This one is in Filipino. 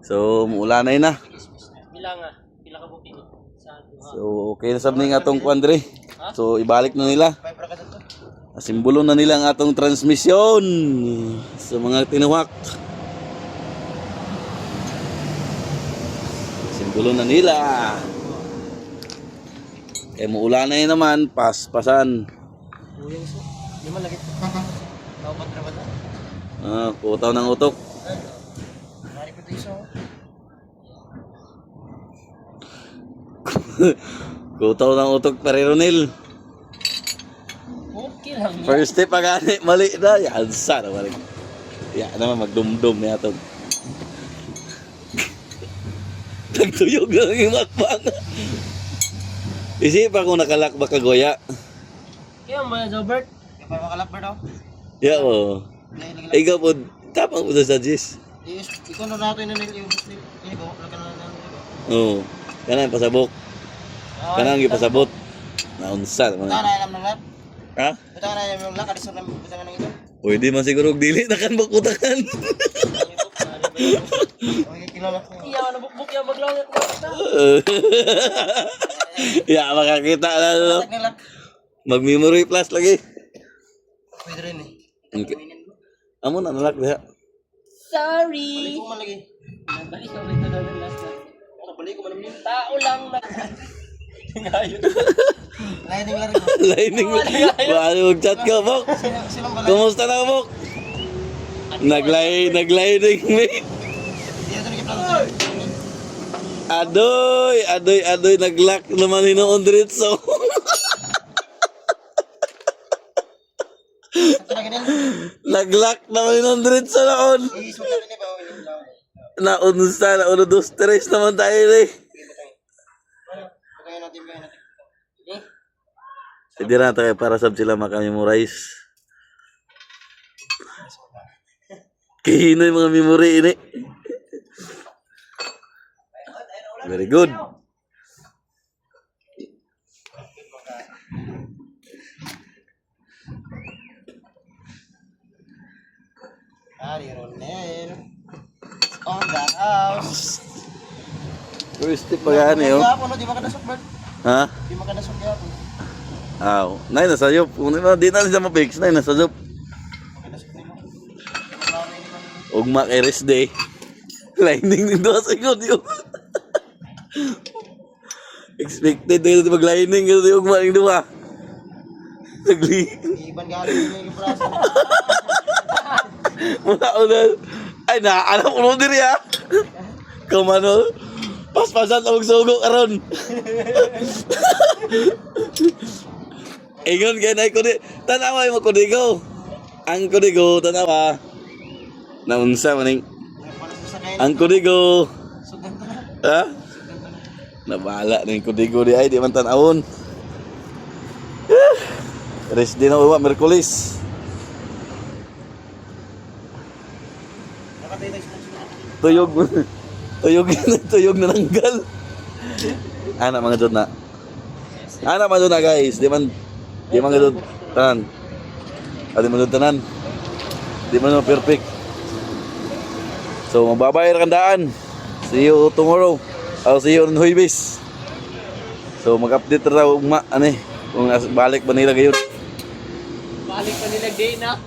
So muulanay na. Pila ka booking sa So okay na sab ning atong kuandre. So ibalik na nila. Simbolo na nila ang atong transmisyon sa mga tinuwak. Simbolo na nila. Kaya muulanay naman, paspasan. Di man lagi. Tawag ra ba ta? Putaw ng utok. Mari ko iso. Putaw ng utok pare Ronel. Okay lang. First step agani mali na. Yan sana mali. Ya naman magdumdum niya to. Nagtuyog lang yung makbang. Isip ako nakalak baka goya. Kaya mo ba Jobert? Kaya pa makalak ba daw? Ya o. Ikaw po, tapang po sa suggest. Yes, ikaw na natin na yung muslim. Ini ko, laka na natin. Oo. Kanang pasabok. Kanang gipasabot. Naunsa naman. Ito na alam ng lap. Ha? Ito na alam ng lap. Kadisor na bisa nga ng ito. Pwede man siguro dili na kan bakutakan. Okay, kilala ko. Iya, nabukbuk yan. Maglawag ko. Ya, makakita na no. Tag nilak. Mag-memory plus lagi. Pwede rin eh. Okay. Amo na nalak diha. Sorry. Balik ko man lagi. Balik ko ulit na last na. Balik ko man naman. Tao lang na. Ngayon. Lining lang rin. Lining mo. Paano mag-chat ka, Bok? Silang balay. Kumusta na, Bok? Nag-lining, mate. Iya, ito nagkiplano. Adoy, nag-lock naman hinoon diretso. Ito na ganyan. Nag-lock naman hinoon diretso naon. Isuot natin ni Bawa. Naunsa na 1, 2, 3 naman tayo eh. Pagkain natin. Hindi na tayo para sab sila makamemorize. Kihino yung mga memory ini. Very good. Ari Ronel. On the house. First tip pa gani oh. Di makadasok, Bert. Ha? Di makadasok yapon. Aw, nay nasa job. Kung di na siya ma-fix, nay nasa job. Makadasok nila. Ugma kay rest day. Lining din doon sa ikot yun. Expected na yun mag-lining kasi ugma rin doon. Iban galing nila yung praso. Muna ko na. Ay, nakaalam ko nung diri ha. Kumano. Paspasan na magsugo karon. Ingon kaya na ikudi. Tanawa yung kudigo. Ang kudigo, tanawa. Naunsa maning. Ang kudigo. Ha? Nabala na yung kudigo di ay. Di man tanawon. Rest din na uwa, Merkulis. Tuyog na nanggal. Anak mga jod na. Anak mga jod na guys. Di man jod tanan. Di man jod tanan. Di man perfect. So mababayar kandaan. See you tomorrow. I'll see you on Huibis. So mag-update ra ugma ani kung balik ba nila gayon. Balik pa nila day na.